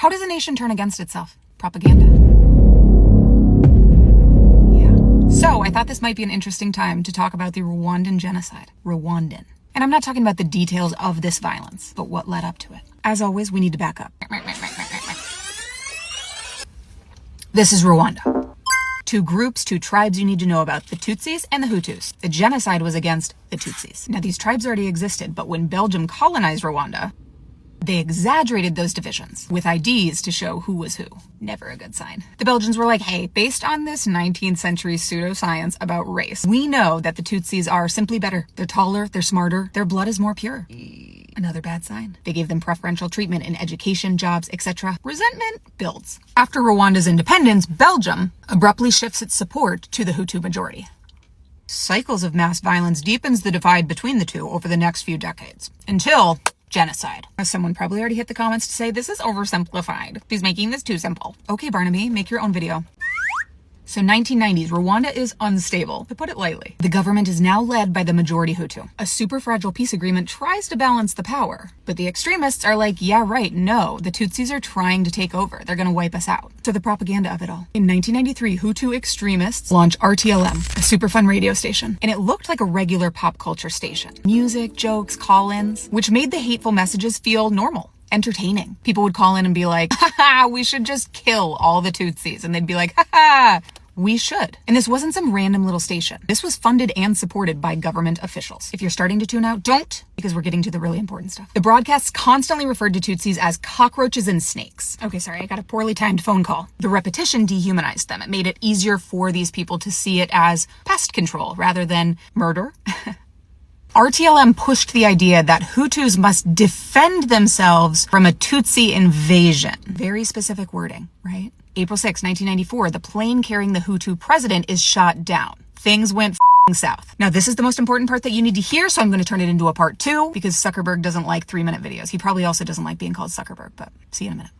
How does a nation turn against itself? Propaganda. Yeah. So I thought this might be an interesting time to talk about the Rwandan genocide. Rwandan. And I'm not talking about the details of this violence, but what led up to it. As always, we need to back up. This is Rwanda. Two groups, two tribes you need to know about, the Tutsis and the Hutus. The genocide was against the Tutsis. Now, these tribes already existed, but when Belgium colonized Rwanda, they exaggerated those divisions with IDs to show who was who. Never a good sign. The Belgians were like, hey, based on this 19th century pseudoscience about race, we know that the Tutsis are simply better. They're taller, they're smarter, their blood is more pure. Another bad sign. They gave them preferential treatment in education, jobs, etc. Resentment builds. After Rwanda's independence, Belgium abruptly shifts its support to the Hutu majority. Cycles of mass violence deepens the divide between the two over the next few decades, until genocide. Someone probably already hit the comments to say this is oversimplified. He's making this too simple. Okay, Barnaby, make your own video. So 1990s, Rwanda is unstable, to put it lightly. The government is now led by the majority Hutu. A super fragile peace agreement tries to balance the power, but the extremists are like, yeah, right, no, the Tutsis are trying to take over. They're gonna wipe us out. So the propaganda of it all. In 1993, Hutu extremists launched RTLM, a super fun radio station, and it looked like a regular pop culture station. Music, jokes, call-ins, which made the hateful messages feel normal. Entertaining. People would call in and be like, haha, we should just kill all the Tutsis. And they'd be like, haha, we should. And this wasn't some random little station. This was funded and supported by government officials. If you're starting to tune out, don't, because we're getting to the really important stuff. The broadcasts constantly referred to Tutsis as cockroaches and snakes. Okay, sorry, I got a poorly timed phone call. The repetition dehumanized them. It made it easier for these people to see it as pest control rather than murder. RTLM pushed the idea that Hutus must defend themselves from a Tutsi invasion. Very specific wording, right? April 6, 1994, the plane carrying the Hutu president is shot down. Things went south. Now, this is the most important part that you need to hear, so I'm going to turn it into a part 2 because Zuckerberg doesn't like 3-minute videos. He probably also doesn't like being called Zuckerberg, but see you in a minute.